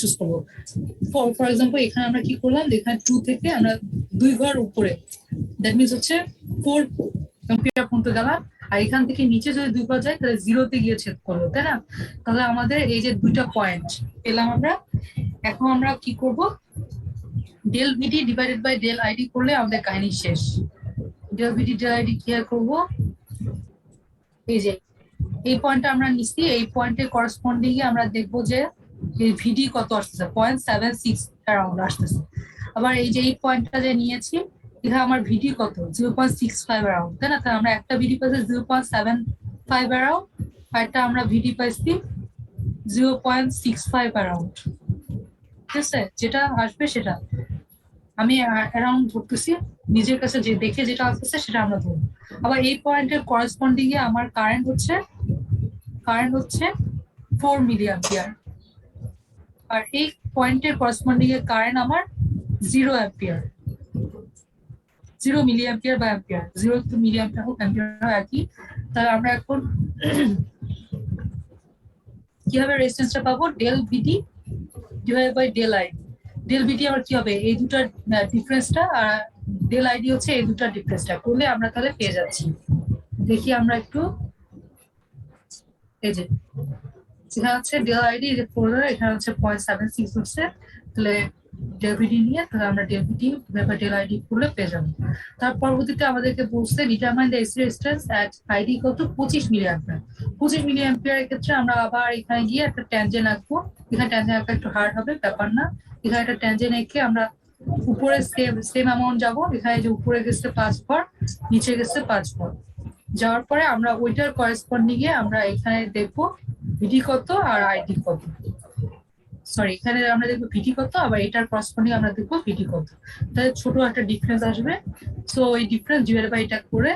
Choose করবো। For example এখানে আমরা কি করলাম, এখানে 2 থেকে আমরা 2 ঘর উপরে, দ্যাট মিনস হচ্ছে 4 অ্যাম্পিয়ার পর্যন্ত গেলাম। আর এখান থেকে নিচে যদি 2 ঘর যায় তাহলে 0-তে গিয়ে ছেদ করবো, তাই না? তাহলে আমাদের এই যে 2টা পয়েন্ট পেলাম আমরা। এখন আমরা কি করব, del VD divided by del ID করলে আমাদের কাহিনী শেষ। ডেল ভিডি ডেল আইডি কি করব, এই যে এই পয়েন্টটা আমরা নিচ্ছি, এই পয়েন্টের করেসপন্ডিং এ আমরা দেখবো যে এই ভিডি কত আসতেছে, 0.76 অ্যারাউন্ড আসতেছে। আবার এই যে এই পয়েন্টটা যে নিয়েছি, এখানে আমার ভিডি কত, 0.65 অ্যারাউন্ড, তাই না? তাহলে আমরা একটা ভিডি পাইছি 0.75 অ্যারাউন্ড, আর একটা আমরা ভিডি পাইছি 0.65 অ্যারাউন্ড। ঠিক আছে, যেটা আসবে সেটা আমি অ্যারাউন্ড ধরতেছি, নিজের কাছে যে দেখে যেটা আসতেছে সেটা আমরা ধরবো। আবার এই পয়েন্টের করেসপন্ডিং এ আমার কারেন্ট হচ্ছে 4 মিলি অ্যাম্পিয়ার, আর এই পয়েন্টের করেসপন্ডিং এ কারেন্ট আমার 0 অ্যাম্পিয়ার, 0 মিলি অ্যাম্পিয়ার বা অ্যাম্পিয়ার, 0 টু মিলি অ্যাম্পিয়ার হোক অ্যাম্পিয়ার হয় একই। তাহলে আমরা এখন কিভাবে রেজিস্ট্যান্সটা পাবো, del VD divided by del ID. Del VD আবার কি হবে, এই দুটার ডিফারেন্সটা, আর ডেল আইডি হচ্ছে এই দুটার ডিফারেন্সটা, করলে আমরা তাহলে পেয়ে যাচ্ছি। দেখি আমরা একটু, এই যে এখানে হচ্ছে ডেল আইডি, এই যে 4, এখানে হচ্ছে 0.76 হচ্ছে, তাহলে ডেল ভিডি নিয়ে তাহলে আমরা ডেল ভিডি বা ডেল আইডি করলে পেয়ে যাবো। তার পরবর্তীতে আমাদেরকে বলছে determine the AC resistance at ID কত, 25 মিলি অ্যাম্পিয়ার। 25 মিলি অ্যাম্পিয়ারের ক্ষেত্রে আমরা আবার এখানে গিয়ে একটা ট্যানজেন্ট আঁকবো। এখানে ট্যানজেন্ট আঁকা একটু হার্ড হবে, ব্যাপার না। এখানে একটা ট্যানজেন্ট এঁকে আমরা উপরে সেম অ্যামাউন্ট যাবো। এখানে যে উপরে গেছে 5 ঘর, নিচে গেছে 5 ঘর, যাওয়ার পরে আমরা ওইটার করেসপন্ডিং এ আমরা এখানে দেখবো ভিডি কত আর আইডি কত, সরি এখানে আমরা দেখবো ভিডি কত, আবার এটার করেসপন্ডিং আমরা দেখবো ভিডি কত। তাহলে ছোট একটা ডিফারেন্স আসবে, সো এই ডিফারেন্স ডিভাইড বাই এটা করে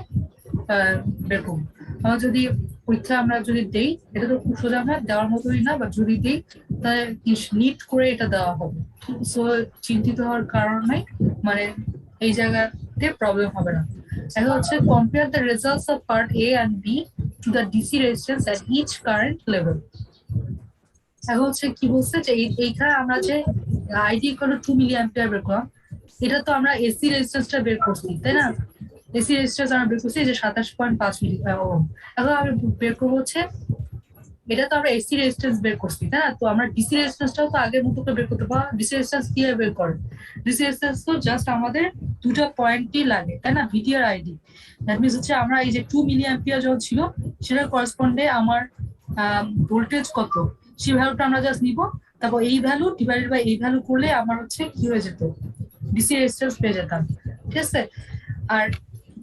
বের করবো। আমরা যদি পরীক্ষা আমরা যদি দেই, এটা তো খুব সোজা না, দেওয়ার মতোই না, বা যদি দেই তাহলে নিট করে এটা দেওয়া হবে। সো চিন্তিত হওয়ার কারণ নাই, মানে এই জায়গাতে প্রবলেম হবে না। এখন হচ্ছে compare the results of part A and B to the DC resistance at each current level. এখন হচ্ছে কি বলছে যে এইখানে আমরা যে ID equal to 2 milli ampere বের করলাম, এটা তো আমরা এসি রেজিস্ট্যান্সটা বের করছি, তাই না? এসি রেজিস্ট্যান্স আমরা বের করছি যে 27.5 মিলি ওহম। এখন আমরা বের করবো হচ্ছে, এটা তো আমরা এসি রেজিস্ট্যান্স বের করছি, তাই না? তো আমরা ডিসি রেজিস্ট্যান্সটাও তো আগের মতো করে বের করতে পারবো। ডিসি রেজিস্ট্যান্স কিভাবে বের করে, ডিসি রেজিস্ট্যান্স তো জাস্ট আমাদের দুটো পয়েন্টই লাগে, তাই না? ভিডি আর আইডি। দ্যাট মিনস হচ্ছে আমরা এই যে 2 মিলি অ্যাম্পিয়ার যখন ছিল, সেটার করেসপন্ডে আমার ভোল্টেজ কত, সেই ভ্যালুটা আমরা জাস্ট নিব। তারপর এই ভ্যালু ডিভাইডেড বাই এই ভ্যালু করলে আমার হচ্ছে কি হয়ে যেত, ডিসি রেজিস্ট্যান্স পেয়ে যেতাম। ঠিক আছে, আর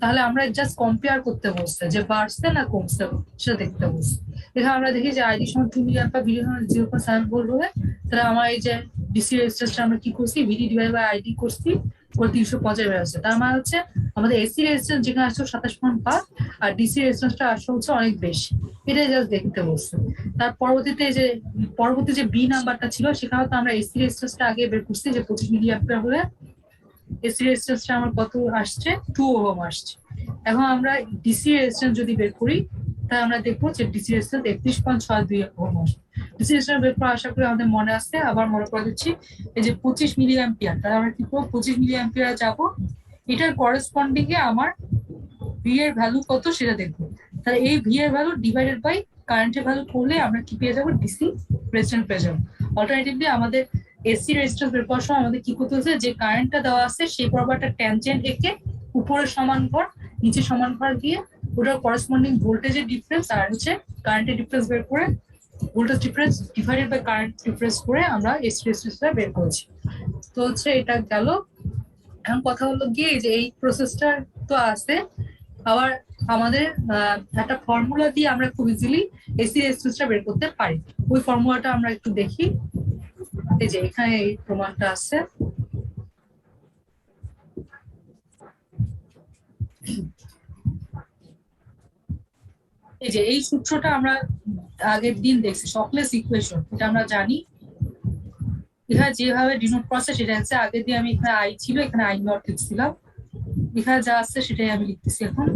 তাহলে আমরা জাস্ট কম্পেয়ার করতে বসছে যে বাড়ছে না কমছে, সেটা দেখতে বসছে। এখানে আমরা দেখি যে আইডি সমান 2 মিলি অ্যাম্পিয়ার, ভিডি সমান 0.7 ভোল্ট হলে, তাহলে আমার এই যে ডিসি রেজিস্ট্যান্সটা আমরা কি করছি, ভিডি ডিভাইড বাই আইডি করছি, করে 350 বের হচ্ছে। তার মানে হচ্ছে আমাদের এসি রেজিস্ট্যান্স যেখানে আসছে 27.5, আর ডিসি রেজিস্ট্যান্সটা আসছে হচ্ছে অনেক বেশি। এটাই জাস্ট দেখতে বসছে। তার পরবর্তীতে যে পরবর্তী যে বি নাম্বারটা ছিল, সেখানে তো আমরা এসি রেজিস্ট্যান্সটা আগে বের করছি যে 25 মিলি অ্যাম্পিয়ার হলে এসি রেজিস্ট্যান্সটা আমার কত আসছে, 2 ওহম আসছে। এখন আমরা ডিসি রেজিস্ট্যান্স যদি বের করি, তাহলে আমরা দেখবো যে ডিসি রেজিস্ট্যান্স 31.62 ওহম আসবে। ডিসি রেজিস্ট্যান্স বের করা আশা করি আমাদের মনে আছে, আবার মনে করে দিচ্ছি। এই যে 25 মিলি অ্যাম্পিয়ার, তাহলে আমরা কি করবো, 25 মিলি অ্যাম্পিয়ার যাবো, এটার করেসপন্ডিং এ আমার ভি এর ভ্যালু কত সেটা দেখবো। তাহলে এই ভি এর ভ্যালু ডিভাইডেড বাই কারেন্টের ভ্যালু করলে আমরা কি পেয়ে যাবো, ডিসি রেজিস্ট্যান্স পেয়ে যাবো। অল্টারনেটিভলি আমাদের এসি রেজিস্ট্যান্স বের করার সময় আমাদের কি করতে হচ্ছে, যে কারেন্টটা দেওয়া আছে সেই বরাবর একটা ট্যানজেন্ট এঁকে উপরে সমান ঘর নিচে সমান ঘর দিয়ে ওটার করেসপন্ডিং ভোল্টেজের ডিফারেন্স আর হচ্ছে কারেন্টের ডিফারেন্স বের করে, voltage difference divided by current difference করে আমরা এসি রেজিস্ট্যান্সটা বের করেছি। তো হচ্ছে এটা গেল। এখন কথা হলো গিয়ে যে এই প্রসেসটা তো আছে, আবার আমাদের একটা ফর্মুলা দিয়ে আমরা খুব ইজিলি এসি রেজিস্ট্যান্সটা বের করতে পারি। ওই ফর্মুলাটা আমরা একটু দেখি। এই যে এখানে এই প্রমাণটা আছে। এই যে এই সূত্রটা আমরা আগের দিন দেখছি, শকলেস ইকুয়েশন, এটা আমরা জানি। এখানে যেভাবে ডিনোট প্রসেস সেটা হচ্ছে, আগের দিন আমি এখানে আই ছিল, এখানে আই নট লিখছিলাম। এখানে যা আছে সেটাই আমি লিখতেছি এখন।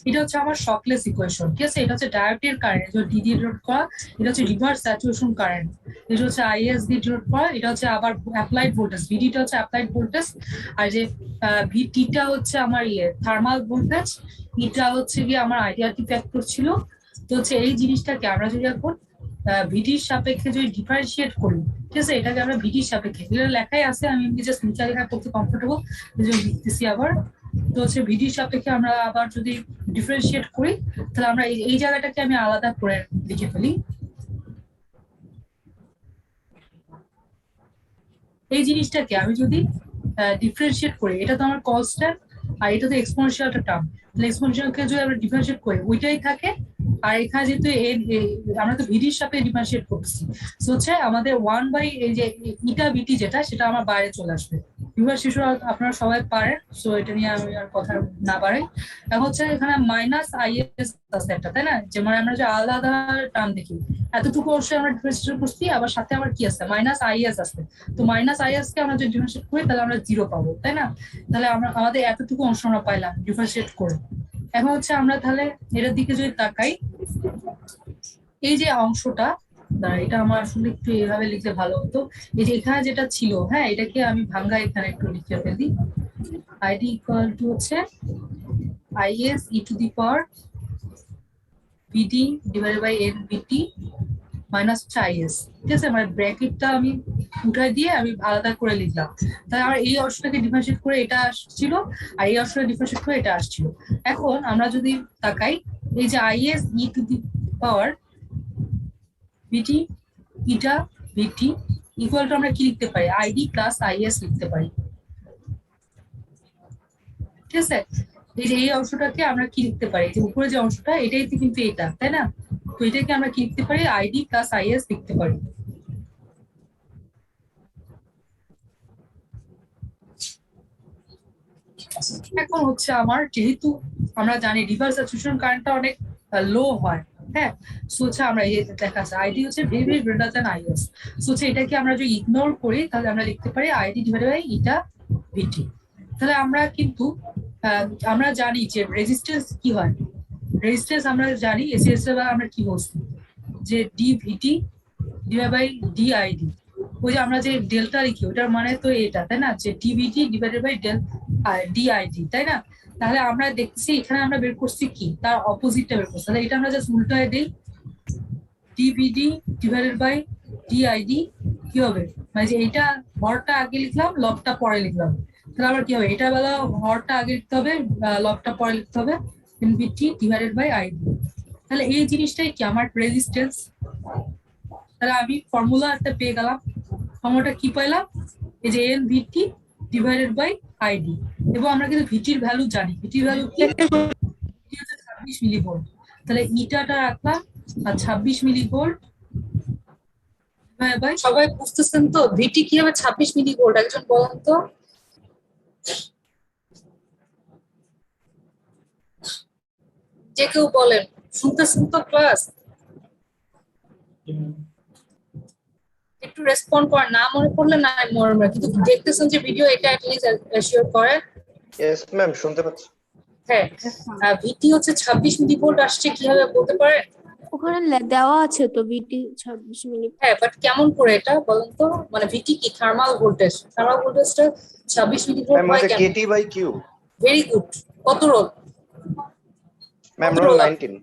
এটা হচ্ছে আমার শকলেস ইকুয়েশন, ঠিক আছে? এটা হচ্ছে ডায়োডের কারেন্ট, যে ডি দিয়ে ডিনোট করা, এটা হচ্ছে রিভার্স স্যাচুরেশন কারেন্ট, এটা হচ্ছে আইএস দিয়ে ডিনোট করা, এটা হচ্ছে আবার অ্যাপ্লাইড ভোল্টেজ, ভিডিটা হচ্ছে অ্যাপ্লাইড ভোল্টেজ, আর যে ভিটিটা হচ্ছে আমার থার্মাল ভোল্টেজ, এটা হচ্ছে গিয়ে আমার আইডিয়ালটি ফ্যাক্টর ছিল। তো হচ্ছে এই জিনিসটাকে আমরা যদি এখন ভিডির সাপেক্ষে যদি ডিফারেন্সিয়েট করি, ঠিক আছে, এটাকে আমরা ভিডির সাপেক্ষে, এটা লেখাই আছে, আমি এমনি জাস্ট নিচে লেখা করতে কমফোর্টেবল, লিখতেছি আবার। তো হচ্ছে ভিডির সাপেক্ষে আমরা আবার যদি ডিফারেন্সিয়েট করি, তাহলে আমরা এই জায়গাটাকে আমি আলাদা করে লিখে ফেলি। এই জিনিসটাকে আমি যদি ডিফারেন্সিয়েট করি, এটা তো আমার কনস্ট্যান্ট, আর এটা তো এক্সপোনেনশিয়ালটা টার্ম, তাহলে এক্সপোনেনশিয়ালকে যদি আমরা ডিফারেন্সিয়েট করি ওইটাই থাকে, আর এখানে যেহেতু আমরা তো ভিডির সাথে ডিফারেন্সিয়েট করতেছি, সো হচ্ছে আমাদের 1/, এই যে ইটা ভিটি যেটা, সেটা আমার বাইরে চলে আসবে। বিভার শিশু আপনারা সবাই পারেন, সো এটা নিয়ে আমি আর কথা না বাড়াই। এখন হচ্ছে এখানে মাইনাস আইএস আছে একটা, তাই না? যে মানে আমরা যে আলাদা টার্ম দেখি, এতটুকু অবশ্যই আমরা ডিফারেন্সিয়েট করছি, আবার সাথে আমার কি আছে, মাইনাস আইএস আছে। তো মাইনাস আইএস কে আমরা যদি ডিফারেন্সিয়েট করি তাহলে আমরা 0 পাবো, তাই না? তাহলে আমরা আমাদের এতটুকু অংশ আমরা পাইলাম ডিফারেন্সিয়েট করে। এখন হচ্ছে আমরা তাহলে এটার দিকে যদি তাকাই, এই যে অংশটা, এটা আমার আসলে একটু এভাবে লিখলে ভালো হতো। এই যে এখানে যেটা ছিল, হ্যাঁ, এটাকে আমি ভাঙ্গা এখানে একটু লিখে ফেলি। আইডি ইকুয়াল টু হচ্ছে IS e to the power VD divided by n VT minus হচ্ছে আইএস, ঠিক আছে? মানে ব্র্যাকেটটা আমি উঠাই দিয়ে আমি আলাদা করে লিখলাম, তাহলে আমার এই অংশটাকে ডিফারেন্সিয়েট করে এটা আসছিল, আর এই অংশটা ডিফারেন্সিয়েট করে এটা আসছিল। এখন আমরা যদি তাকাই, এই যে IS e to the power VT eta VT equal to আমরা কি লিখতে পারি, আইডি প্লাস আইএস লিখতে পারি, ঠিক আছে? এই যে এই অংশটাকে আমরা কি লিখতে পারি, যে উপরে যে অংশটা, এটাই তো কিন্তু এটা, তাই না? তো এটাকে আমরা কি লিখতে পারি, আইডি প্লাস আইএস লিখতে পারি। এখন হচ্ছে আমার, যেহেতু আমরা জানি রিভার্স স্যাচুরেশন কারেন্টটা অনেক লো হয়, হ্যাঁ, সো হচ্ছে আমরা এই দেখা আছে আইডি হচ্ছে very very greater than is, so হচ্ছে এটাকে আমরা যদি ইগনোর করি, তাহলে আমরা লিখতে পারি আইডি ডিভাইডেড বাই ইটা ভিটি। তাহলে আমরা কিন্তু আমরা জানি যে রেজিস্ট্যান্স কি হয়, রেজিস্ট্যান্স আমরা জানি এসএস এর আমরা কি বলছি, যে d VT divide by d ID, ওই যে আমরা যে ডেল্টা লিখি ওটার মানে তো এটা, তাই না? যে ডিভিটি ডিভাইডেড বাই ডিআইডি, তাই না? তাহলে আমরা দেখছি এখানে আমরা বের করছি কি, তার অপোজিটটা বের করছি, তাহলে এটা আমরা জাস্ট উল্টায় দিই, ডিভিডি ডিভাইডেড বাই ডিআইডি কি হবে, মানে যে এটা হরটা আগে লিখলাম, লবটা পরে লিখলাম, তাহলে আবার কি হবে, এটা বেলা হরটা আগে লিখতে হবে, লবটা পরে লিখতে হবে, এনভিটি ডিভাইডেড বাই আইডি। তাহলে এই জিনিসটাই কি আমার রেজিস্ট্যান্স। তাহলে আমি ফর্মুলা একটা পেয়ে গেলাম, ফর্মুলাটা কি পাইলাম, এই যে n VT divided by ID, এবং আমরা কিন্তু ভিটির ভ্যালু জানি, ভিটির ভ্যালু কি, 26 মিলিভোল্ট, তাহলে ইটাটা রাখলাম, আর 26 মিলিভোল্ট। ভাই সবাই বুঝতেছেন তো ভিটি কি হবে 26 মিলিভোল্ট, একজন বলেন তো। যে কেউ বলেন, শুনতেছেন তো ক্লাস? একটু রেসপন্ড করেন, না মনে পড়লে না মনে, কিন্তু দেখতেছেন যে ভিডিও, এটা অ্যাটলিস্ট অ্যাসিওর করেন। यस मैम শুনতে পাচ্ছি। হ্যাঁ, ভিটি হচ্ছে 26 মিলিভোল্ট আসছে, কিভাবে বলতে পারেন? ওখানে দেওয়া আছে তো ভিটি 26 মিলি। হ্যাঁ, বাট কেমন করে এটা বলেন তো, মানে ভিটি কি থার্মাল ভোল্টেজ, থার্মাল ভোল্টেজটা 26 মিলিভোল্ট मैम হয় হচ্ছে কেন? KT by Q. Very good. কত রোল? Ma'am roll 19।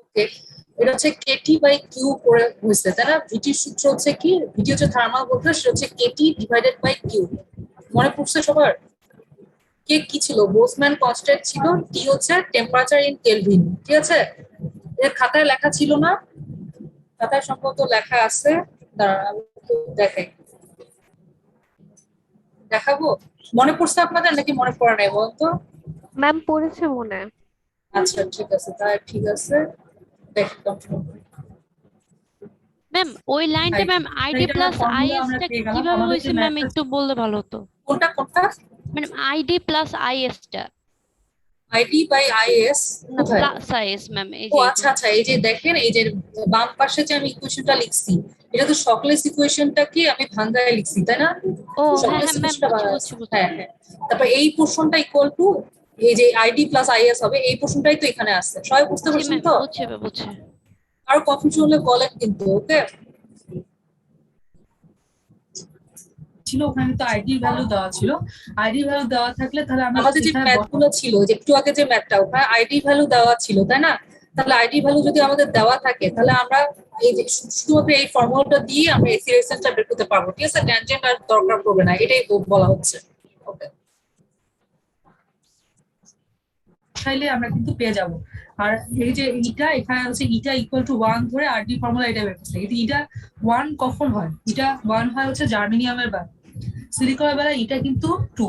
ওকে, এটা হচ্ছে কেটি বাই কিউ করে হয়েছে, তাই না? ভিটির সূত্র হচ্ছে কি, ভিটি হচ্ছে থার্মাল ভোল্টেজ, সেটা হচ্ছে কেটি ডিভাইডেড বাই কিউ। মনে পড়ছে সবার? কে কি ছিল, বোলজম্যান কনস্ট্যান্ট ছিল, টি হচ্ছে টেম্পারেচার ইন কেলভিন, ঠিক আছে? এর খাতায় লেখা ছিল না, খাতায় সম্ভবত লেখা আছে, দাঁড়ান আমি একটু দেখাই, দেখাবো। মনে পড়ছে আপনাদের নাকি মনে পড়ে নাই বলুন তো? ম্যাম পড়েছে মনে। আচ্ছা ঠিক আছে, তাহলে ঠিক আছে, দেখলাম। ম্যাম ওই লাইনটা ম্যাম আইডি প্লাস আইএস টা কিভাবে হয়েছে ম্যাম একটু বললে ভালো হতো। কোনটা কোনটা? ম্যাম আইডি প্লাস আইএস টা, আইডি বাই আইএস কোথায়? প্লাস আইএস ম্যাম এই ও যে আচ্ছা আচ্ছা, এই যে দেখেন, এই যে বাম পাশে যে আমি ইকুয়েশনটা লিখছি, এটা তো শকলেস ইকুয়েশনটাকে আমি ভাঙায় লিখছি, তাই না? ও হ্যাঁ শকলেস হ্যাঁ ম্যাম ইকুয়েশনটা বুঝছি বাংলা বুঝছি বুঝছি। হ্যাঁ হ্যাঁ। তারপর এই পোরশনটা ইকুয়াল টু এই যে আইডি প্লাস আইএস হবে, এই প্রশ্নটাই তো এখানে আসছে। সবাই বুঝতে জি পারছেন ম্যাম, তো? বুঝছে। আর কনফিউশন হলে বলেন কিন্তু, ওকে? ছিল ওখানে তো আইডি ভ্যালু দেওয়া ছিল, আইডি ভ্যালু দেওয়া থাকলে তাহলে আমরা আমাদের যে ম্যাথ গুলো ছিল, যে একটু আগে যে ম্যাথটা, ওখানে আইডি ভ্যালু দেওয়া ছিল, তাই না? তাহলে আইডি ভ্যালু যদি আমাদের দেওয়া থাকে, তাহলে আমরা এই যে শুধুমাত্র এই ফর্মুলাটা দিয়ে আমরা এসি রেজিস্ট্যান্সটা বের করতে পারবো, ঠিক আছে? ট্যানজেন্ট আর দরকার পড়বে না, এটাই বলা হচ্ছে। ওকে, চাইলে আমরা কিন্তু পেয়ে যাব। আর এই যে ইটা এখানে হচ্ছে ইটা ইকুয়াল টু 1 ধরে আরডি ফর্মুলা এটা বের করছে, কিন্তু ইটা 1 কখন হয়? ইটা 1 হয় হচ্ছে জার্মেনিয়ামের বেলা, সিলিকনের বেলা ইটা কিন্তু 2।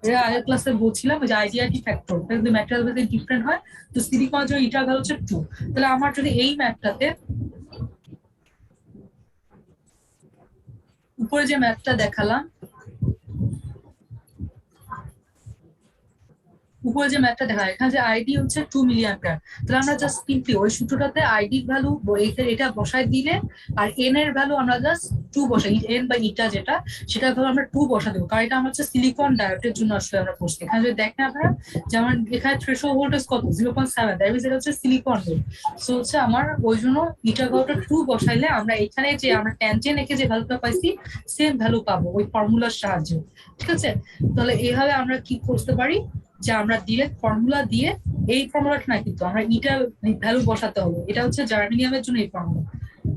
এটা আগের ক্লাসে বলছিলাম যে আইডিয়াটি ফ্যাক্টর কিন্তু ম্যাটেরিয়াল বেসে ডিফারেন্ট হয়, তো সিলিকনের জন্য ইটার ভ্যালু হচ্ছে 2। তাহলে আমার যদি এই ম্যাথটাতে উপরে যে ম্যাথটা দেখালাম, উপরে যে ম্যাথটা দেখা এখানে যে আইডি হচ্ছে 2 মিলি অ্যাম্পিয়ার, তাহলে আমরা জাস্ট সিম্পলি ওই সূত্রটাতে আইডি ভ্যালু এটা বসাই দিলে আর এন এর ভ্যালু আমরা জাস্ট 2 বসাই, এন বা ইটা যেটা সেটা ভ্যালু আমরা 2 বসা দেবো, কারণ এটা আমরা হচ্ছে সিলিকন ডায়োডের জন্য আসলে আমরা করছি। এখানে যদি দেখেন আপনারা, যেমন এখানে থ্রেশহোল্ড ভোল্টেজ কত 0.7, দ্যাট মিন্স এটা হচ্ছে সিলিকন ভোল্ট। সো হচ্ছে আমার ওই জন্য ইটা ভ্যালুটা 2 বসাইলে আমরা এখানে যে আমরা ট্যানজেন্ট এঁকে যে ভ্যালুটা পাইছি সেম ভ্যালু পাবো ওই ফর্মুলার সাহায্যে, ঠিক আছে? তাহলে এইভাবে আমরা কি করতে পারি যে আমরা ডিরেক্ট ফর্মুলা দিয়ে, এই ফর্মুলাটা না কিন্তু আমরা ইটা ভ্যালু বসাতে হবে, এটা হচ্ছে জার্মেনিয়ামের জন্য এই ফর্মুলা।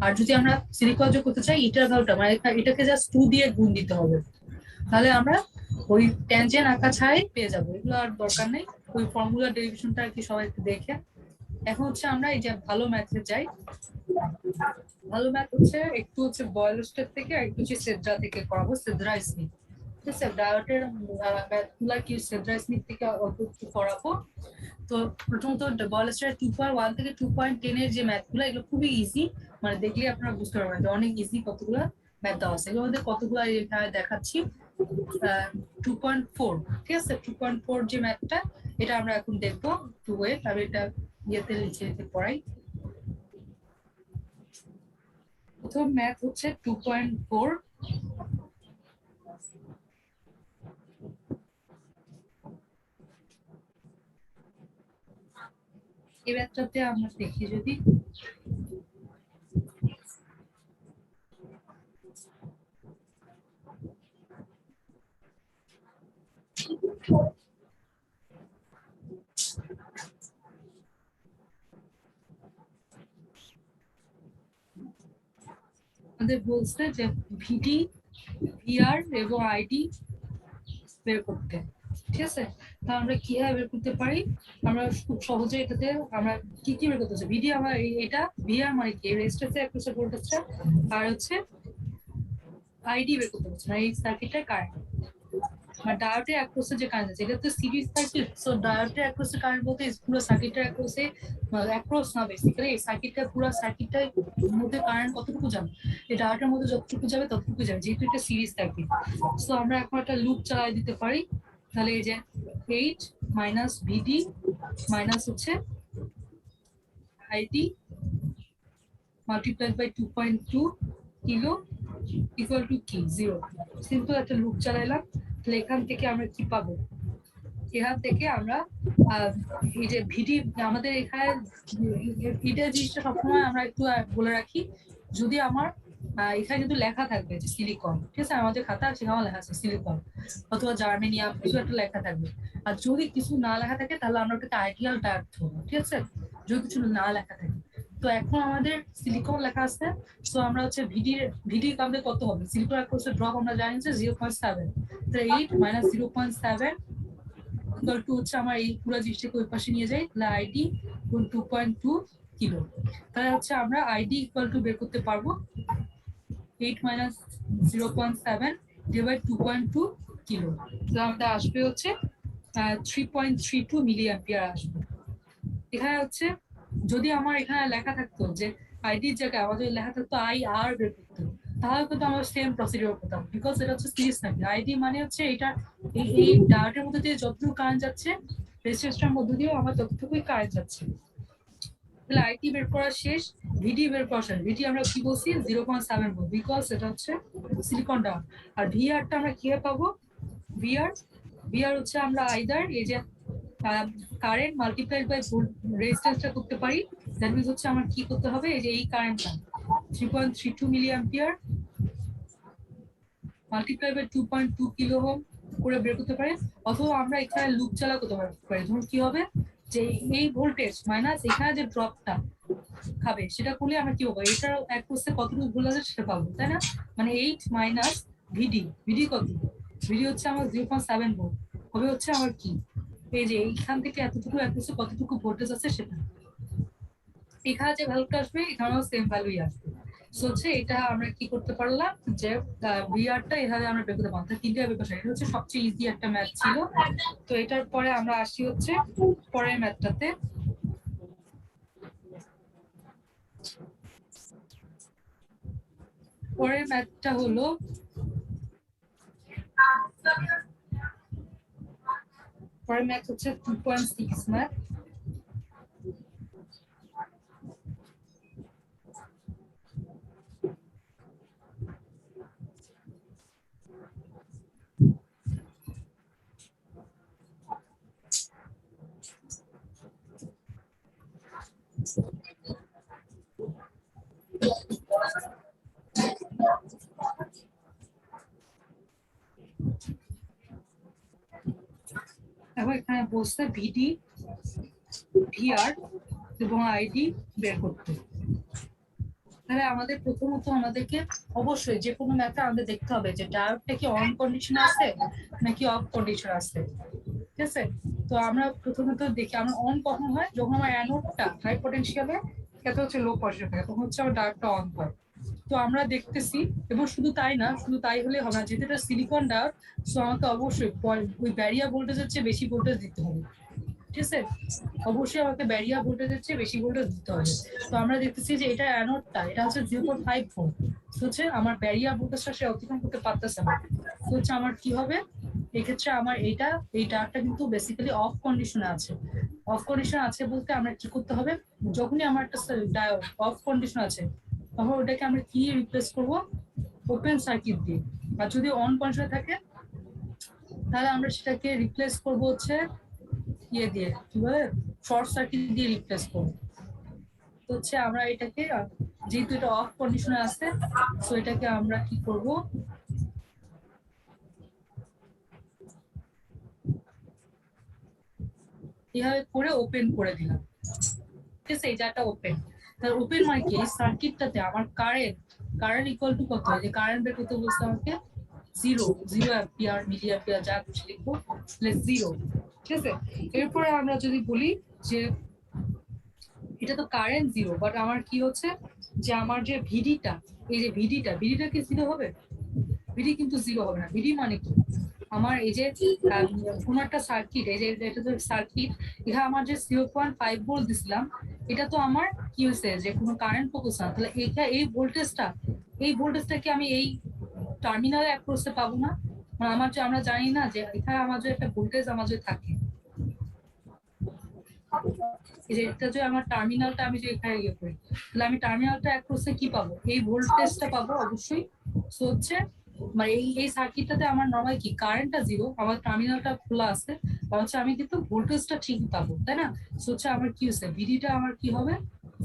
আর যদি আমরা সিলিকন যোগ করতে চাই ইটার ভ্যালুটা মানে এটাকে জাস্ট 2 দিয়ে গুণ দিতে হবে, তাহলে আমরা ওই ট্যানজেন্ট আঁকা ছাড়াই পেয়ে যাবো। এগুলো আর দরকার নেই, ওই ফর্মুলা ডেরিভেশনটা আর কি সবাই একটু দেখে। এখন হচ্ছে আমরা এই যে ভালো ম্যাথে যাই। ভালো ম্যাথ হচ্ছে একটু হচ্ছে বয়েলস্টের থেকে আর একটু হচ্ছে সেদ্রা থেকে করাবো, সেদ্রা স্মিথ, ঠিক আছে? ডায়োডের ম্যাথগুলা কি সেদ্রা স্মিথ থেকে অল্প একটু করাবো। তো প্রথমত বয়েলস্টার 2.1 থেকে 2.10 এর যে ম্যাথগুলো এগুলো খুবই ইজি, মানে দেখলে আপনারা বুঝতে পারবেন যে অনেক ইজি কতগুলো ম্যাথ দেওয়া আছে। এগুলোর মধ্যে কতগুলো এখানে দেখাচ্ছি। 2.4, ঠিক আছে? 2.4 যে ম্যাথটা এটা আমরা এখন দেখবো। টু ওয়েট, আমি এটা ইয়েতে লিখে পড়াই। প্রথম ম্যাথ হচ্ছে 2.4। এই ম্যাথটাতে আমরা দেখি যদি আমাদের বলছে যে ভিডি, ভিআর এবং আইডি বের করতে, ঠিক আছে? তা আমরা কিভাবে বের করতে পারি? আমরা খুব সহজে এটাতে আমরা কি কি বের করতে চাই। ভিডি আমার এটা, ভিআর মানে কি রেজিস্ট্যান্সে অ্যাক্রসে ভোল্টেজ, আর হচ্ছে আইডি বের করতে পারছি মানে এই সার্কিটের কারেন্ট, মানে ডায়োডের অ্যাক্রসে যে কারেন্ট আছে, এটা তো সিরিজ সার্কিট। সো ডায়োডের অ্যাক্রসে কারেন্ট বলতে পুরো সার্কিটের অ্যাক্রসে, অ্যাক্রস না বেসিক্যালি এই সার্কিটটা পুরো সার্কিটটার মধ্যে কারেন্ট কতটুকু যাবে, এই ডায়োডের মধ্যে যতটুকু যাবে ততটুকু যাবে, যেহেতু এটা সিরিজ সার্কিট। সো আমরা এখন একটা লুপ চালাই দিতে পারি, তাহলে এই যে 8 মাইনাস ভিডি মাইনাস হচ্ছে ID multiplied by 2.2 kilo equal to কি 0। সিম্পল একটা লুপ চালাইলাম। তাহলে এখান থেকে আমরা কি পাবো? এখান থেকে আমরা এই যে ভিডি আমাদের এখানে এটা জিনিসটা সবসময় আমরা একটু বলে রাখি, যদি আমার এখানে কিন্তু লেখা থাকবে যে সিলিকন, ঠিক আছে? আমাদের খাতা সেখানেও লেখা আছে সিলিকন অথবা জার্মেনিয়াম, কিছু একটা লেখা থাকবে। আর যদি কিছু না লেখা থাকে তাহলে আমরা ওটাকে আইডিয়াল ডায়োড ধরবো, ঠিক আছে? যদি কিছু না লেখা থাকে। তো এখন আমাদের সিলিকন লেখা আছে, তো আমরা হচ্ছে ভিডি আমাদের কত হবে? সিলিকন অ্যাক্রসের ড্রপ আমরা জানি যে 0.7, তো 8 মাইনাস 0.7 ইকুয়াল টু হচ্ছে আমার এই পুরো জিনিসটাকে ওই পাশে নিয়ে যাই, তাহলে আইডি 2.2 কিলো। তাহলে হচ্ছে আমরা আইডি ইকুয়াল টু বের করতে পারবো 8 মাইনাস 0.7 ডিভাইড 2.2 কিলো, তো আমাদের আসবে হচ্ছে 3.32 মিলি অ্যাম্পিয়ার আসবে। এখানে হচ্ছে যদি আমার এখানে লেখা থাকতো যে আইডির জায়গায় আমাদের লেখা থাকতো আই আর বের করতে, তাহলে কিন্তু আমরা সেম প্রসিডিউর করতাম, বিকজ এটা হচ্ছে সিরিজ সার্কিট। আইডি মানে হচ্ছে এটা এই ডায়োডের মধ্যে দিয়ে যতটুকু কারেন্ট যাচ্ছে রেজিস্ট্যান্সের মধ্যে দিয়েও আমার ততটুকুই কারেন্ট যাচ্ছে। তাহলে আইটি বের করা শেষ, ভিডি বের করা শেষ। ভিডি আমরা কি বলছি 0.7 বলবো, বিকজ এটা হচ্ছে সিলিকন ডায়োড। আর ভিআরটা আমরা কিভাবে পাবো? ভিআর হচ্ছে আমরা আইদার এই যে কারেন্ট মাল্টিপ্লাইড বাই রেজিস্ট্যান্সটা করতে পারি। দ্যাট মিনস হচ্ছে আমার কি করতে হবে, এই যে এই কারেন্টটা 3.32 milli ampere multiply by 2.2 kilo ohm করে বের করতে পারি। অথবা আমরা এখানে লুপ চালা করতে পারি। ধরুন কি হবে যে এই ভোল্টেজ মাইনাস এখানে যে ড্রপটা খাবে সেটা করলে আমরা কি পাবো, এটা এক কোর্সে কতটুকু ভোল্ট আছে সেটা পাবো, তাই না? মানে 8 মাইনাস ভিডি কত, ভিডি হচ্ছে আমার 0.7 ভোল্ট হবে হচ্ছে আমার কি, এই যে এইখান থেকে এতটুকু এক কোর্সে কতটুকু ভোল্টেজ আছে সেটা। এখানে যে ভ্যালুটা আসবে এখানেও সেম ভ্যালুই আসবে। সো হচ্ছে এটা আমরা কি করতে পারলাম যে ভিআরটা এভাবে আমরা বের করতে পারলাম। তিনটা বের এটা হচ্ছে সবচেয়ে ইজি একটা ম্যাথ ছিল। তো এটার পরে আমরা আসি হচ্ছে পরের ম্যাথটাতে। পরের ম্যাথটা হলো পরের ম্যাথ হচ্ছে 2.6 ম্যাথ। এখন এখানে বলছে ভিডি, ভিআর এবং আইডি বের করতে। তাহলে আমাদের প্রথমত আমাদেরকে অবশ্যই যে কোনো ম্যাথে আমাদের দেখতে হবে যে ডায়োডটা কি অন কন্ডিশনে আছে নাকি অফ কন্ডিশন আছে, ঠিক আছে? তো আমরা প্রথমত দেখি আমরা অন কখন হয়, যখন আমার অ্যানোডটা হাই পটেনশিয়ালে এটা হচ্ছে লো পজিশন থাকে, তখন হচ্ছে আমার ডায়োডটা অন হয়। তো আমরা দেখতেছি, এবং শুধু তাই না, শুধু তাই হলে হবে না, যেহেতু এটা সিলিকন ডায়োড সো আমাকে অবশ্যই ওই ব্যারিয়ার ভোল্টেজের চেয়ে বেশি ভোল্টেজ দিতে হবে, ঠিক আছে? অবশ্যই আমাকে ব্যারিয়ার ভোল্টেজের চেয়ে বেশি ভোল্টেজ দিতে হবে। তো আমরা দেখতেছি যে এটা অ্যানোডটা, এটা হচ্ছে 0.5 ভোল্ট, হচ্ছে আমার ব্যারিয়ার ভোল্টেজটা সে অতিক্রম করতে পারতেছে না। তো হচ্ছে আমার কি হবে, এক্ষেত্রে আমার এই ডায়োডটা কিন্তু বেসিক্যালি অফ কন্ডিশনে আছে। অফ কন্ডিশন আছে বলতে আমরা কি করতে হবে, যখনই আমার একটা ডায়োড অফ কন্ডিশন আছে তখন ওটাকে আমরা কি রিপ্লেস করব, ওপেন সার্কিট দিয়ে। আর যদি অন কন্ডিশনে থাকে তাহলে আমরা সেটাকে রিপ্লেস করব হচ্ছে ইয়ে দিয়ে, কি বলে, শর্ট সার্কিট দিয়ে রিপ্লেস করব। তো হচ্ছে আমরা এটাকে, যেহেতু এটা অফ কন্ডিশনে আছে সো এটাকে আমরা কি করব, এভাবে করে ওপেন করে দিলাম, ঠিক আছে? এই জায়গাটা ওপেন। তাহলে ওপেন মানে কি, এই সার্কিটটাতে আমার কারেন্ট ইকুয়াল টু কত, যে কারেন্ট বের করতে বলছে আমাকে 0 অ্যাম্পিয়ার মিলি অ্যাম্পিয়ার যা কিছু লিখবো, 0, ঠিক আছে? এরপরে আমরা যদি বলি যে এটা তো কারেন্ট 0, বাট আমার কি হচ্ছে যে আমার যে ভিডিটা, এই যে ভিডিটা কি 0 হবে? ভিডি কিন্তু 0 হবে না। ভিডি মানে কি, আমার এই যে কোনো একটা সার্কিট, এই যে এটা তো সার্কিট, এখানে আমার যে 0.5 ভোল্ট দিছিলাম এটা তো আমার কি হয়েছে যে কোনো কারেন্ট ফোকাস না, তাহলে এই ভোল্টেজটা কি আমি এই টার্মিনালে অ্যাক্রসে পাবো না? মানে আমার যে, আমরা জানি না যে এখানে আমার যে একটা ভোল্টেজ আমার যে থাকে, এটা যে আমার টার্মিনালটা আমি যে এখানে ইয়ে করি, তাহলে আমি টার্মিনালটা অ্যাক্রসে কি পাবো, এই ভোল্টেজটা পাবো অবশ্যই। সো হচ্ছে মানে এই সার্কিটটাতে আমার নর্মাল কি কারেন্টটা 0, আমার টার্মিনালটা খোলা আছে, বা হচ্ছে আমি কিন্তু ভোল্টেজটা ঠিকই পাবো, তাই না? সো হচ্ছে আমার কি হচ্ছে, ভিডিটা আমার কি হবে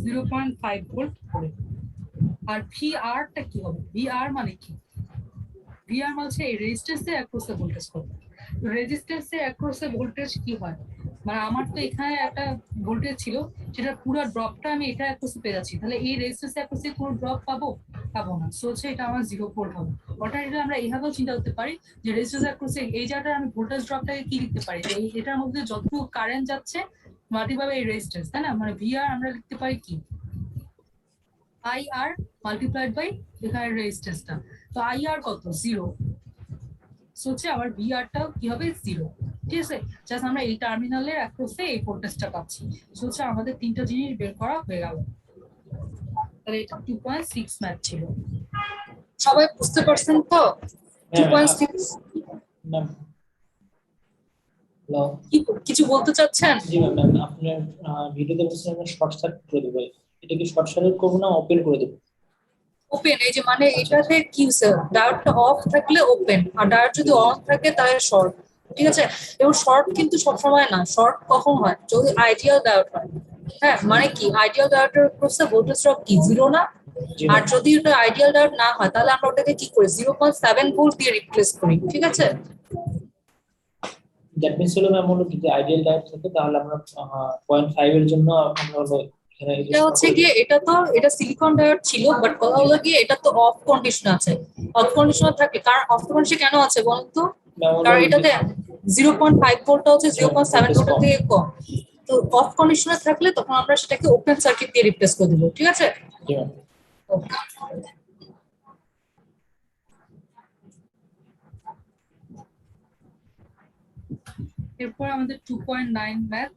0.5 ভোল্ট হবে। আর ভিআরটা কি হবে, ভিআর মানে কি, ভিআর মানে হচ্ছে এই রেজিস্ট্যান্সের অ্যাক্রসে ভোল্টেজ কত। রেজিস্ট্যান্সের অ্যাক্রসে ভোল্টেজ কি হয়, মানে আমার তো এখানে একটা ভোল্টেজ ছিল, সেটা পুরো ড্রপটা আমি এটা অ্যাক্রসে পেয়ে যাচ্ছি, তাহলে এই রেজিস্ট্যান্স অ্যাক্রসে পুরো ড্রপ পাবো না। সো হচ্ছে এটা আমার 0 ভোল্ট হবে। অর্থাৎ এটা আমরা এইভাবেও চিন্তা করতে পারি যে রেজিস্ট্যান্স অ্যাক্রসে এই জায়গাটা আমি ভোল্টেজ ড্রপটাকে কি লিখতে পারি, যে এটার মধ্যে যতটুকু কারেন্ট যাচ্ছে মাল্টিপ্লাই এই রেজিস্ট্যান্স, তাই না? মানে ভিআর আমরা লিখতে পারি কি আইআর মাল্টিপ্লাইড বাই এখানে রেজিস্ট্যান্সটা। তো আইআর কত, 0, হচ্ছে আমার ভিআরটাও কি হবে 0, ঠিক আছে? জাস্ট আমরা এই টার্মিনালের অ্যাক্রসে এই ভোল্টেজটা পাচ্ছি। হচ্ছে আমাদের তিনটা জিনিস বের করা হয়ে গেল। তাহলে এটা 2.6 ম্যাথ ছিল। সবাই বুঝতে পারছেন তো? 2.6 ম্যাম হ্যালো, কিছু বলতে চাচ্ছেন? জি ম্যাম, আপনার ভিডিওতে বলছেন আমরা শর্ট সার্কিট করে দেবো, এটা কি শর্ট সার্কিট করবো না ওপেন করে দেবো? ওপেন, এই যে মানে এটাতে কি হচ্ছে, ডায়োডটা অফ থাকলে ওপেন, আর ডায়োড যদি অন থাকে তাহলে শর্ট। ঠিক আছে। এবং শর্ট কিন্তু সবসময় না, শর্ট কখন হয় যদি আইডিয়াল ডায়োড হয়। হ্যাঁ, মানে কি আইডিয়াল ডায়োডের ক্রসে ভোল্টেজ ড্রপ কি জিরো না? আর যদি ওটা আইডিয়াল ডায়োড না হয় তাহলে আমরা ওটাকে কি করি 0.7 ভোল্ট দিয়ে রিপ্লেস করি, ঠিক আছে। দ্যাট মিন্স হলো ম্যাম হলো যদি আইডিয়াল ডায়োড থাকে তাহলে আমরা 0.5 এর জন্য আমরা হলো এখানে এটা হচ্ছে গিয়ে এটা সিলিকন ডায়োড ছিল, বাট কথা হলো গিয়ে এটা তো অফ কন্ডিশন আছে। অফ কন্ডিশন থাকে, কারণ অফ কন্ডিশন কেন আছে বলুন তো? কারণ এটাতে 0.5 ভোল্টটা হচ্ছে 0.7 ভোল্টের থেকে কম। তো অফ কন্ডিশনে থাকলে তখন আমরা সেটাকে ওপেন সার্কিট দিয়ে রিপ্লেস করে দেবো, ঠিক আছে। জি ম্যাম। এরপর আমাদের 2.9 ম্যাথ।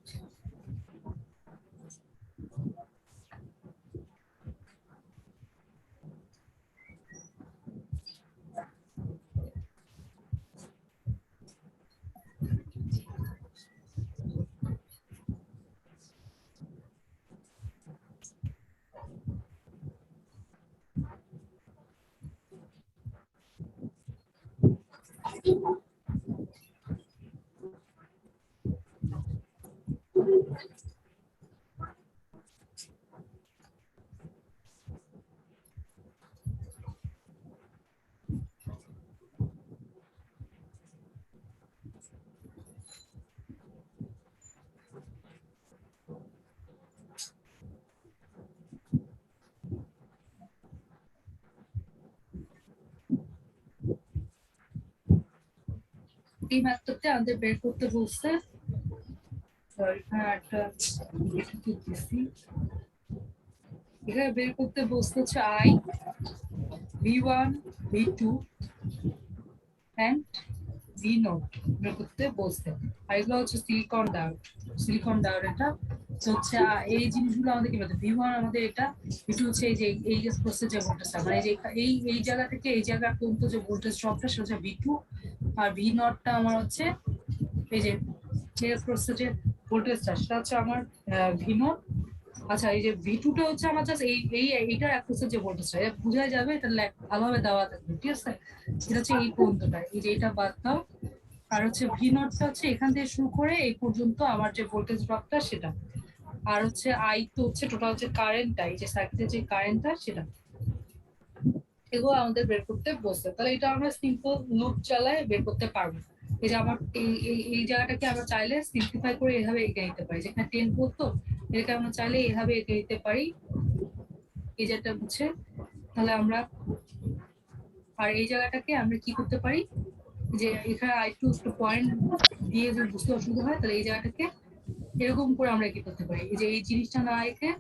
এই ম্যাথটাতে আমাদের বের করতে বলছে এখানে বের করতে বলছে হচ্ছে I, V1, V2 and V0 বের করতে বলছে। আর এগুলো হচ্ছে সিলিকন ডায়োড এটা তো হচ্ছে এই জিনিসগুলো আমাদের কি বলতে V1 আমাদের এটা, V2 হচ্ছে এই যে এই প্রসেস যে ভোল্টেজটা মানে এই জায়গা থেকে এই জায়গা পর্যন্ত যে ভোল্টেজ ড্রপটা সেটা হচ্ছে V2, আর V0টা আমার হচ্ছে এই যে প্রসেস যে ভোল্টেজটা সেটা হচ্ছে আমার V0। আচ্ছা, এই যে V2টা হচ্ছে আমার জাস্ট এইটার অ্যাক্রসের যে ভোল্টেজটা এটা বোঝা যাবে, এটা ভালোভাবে দেওয়া থাকবে, ঠিক আছে। এটা হচ্ছে এই পর্যন্তটা, এই যে এটা বাদ দাও। আর হচ্ছে V0টা হচ্ছে এখান থেকে শুরু করে এই পর্যন্ত আমার যে ভোল্টেজ ড্রপটা সেটা। আর হচ্ছে I তো হচ্ছে টোটাল যে কারেন্টটা, এই যে সার্কিটের যে কারেন্টটা সেটা। এগুলো আমাদের বের করতে বসে, তাহলে এটা আমরা সিম্পল লুপ চালায় বের করতে পারবো। এই যে আমার এই জায়গাটাকে আমরা চাইলে সিম্পলিফাই করে এভাবে এঁকে নিতে পারি, যেখানে 10 ভোল্ট তো এটাকে আমরা চাইলে এভাবে এঁকে নিতে পারি, এই যেটা বুঝছে। তাহলে আমরা আর এই জায়গাটাকে আমরা কি করতে পারি, যে এখানে আরেকটু পয়েন্ট দিয়ে যদি বুঝতে অসুবিধা হয় তাহলে এই জায়গাটাকে এরকম করে আমরা কি করতে পারি, এই যে এই জিনিসটা না রেখে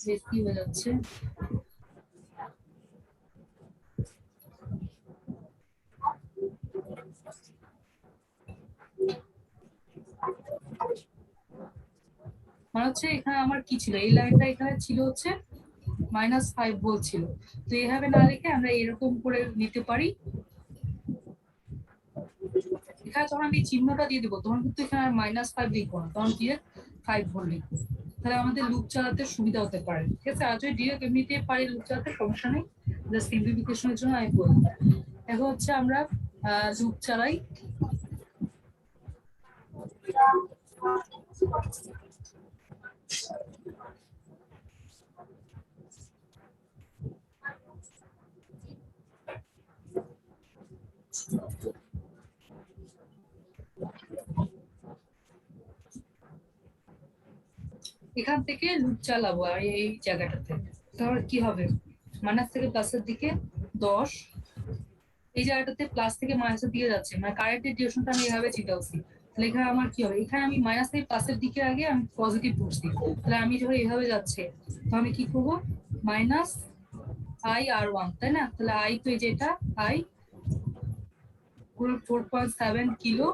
যে কি হয়ে যাচ্ছে মানে হচ্ছে এখানে আমার কি ছিল, এই লাইনটা এখানে ছিল হচ্ছে -5 ভোল্ট ছিল, তো এইভাবে না রেখে আমরা এরকম করে নিতে পারি। এখানে যখন আমি চিহ্নটা দিয়ে দেবো তখন কিন্তু এখানে -5 লিখবো না, তখন ডিরেক্ট 5 ভোল্ট লিখবো, তাহলে আমাদের লুপ চালাতে সুবিধা হতে পারে, ঠিক আছে। আর যদি ডিরেক্ট এমনিতে পারি লুপ চালাতে সমস্যা নেই, জাস্ট সিম্পলিফিকেশনের জন্য আমি বলবো। এখন হচ্ছে আমরা লুপ চালাই। এখান থেকে লুপ চালাবো আর এই জায়গাটাতে, তাহলে কি হবে মাইনাস থেকে প্লাসের দিকে 10, এই জায়গাটাতে প্লাস থেকে মাইনাসের দিকে যাচ্ছে, মানে কারেন্টের ডিরেকশনটা আমি এভাবে চিন্তাছি। তাহলে এখানে আমার কি হবে, এখানে আমি মাইনাস থেকে প্লাসের দিকে আগে আমি পজিটিভ বুঝছি, তাহলে আমি যখন এভাবে যাচ্ছে তো আমি কি করবো -I/R1, তাই না। তাহলে I তো এই যেটা I 4.7 কিলো,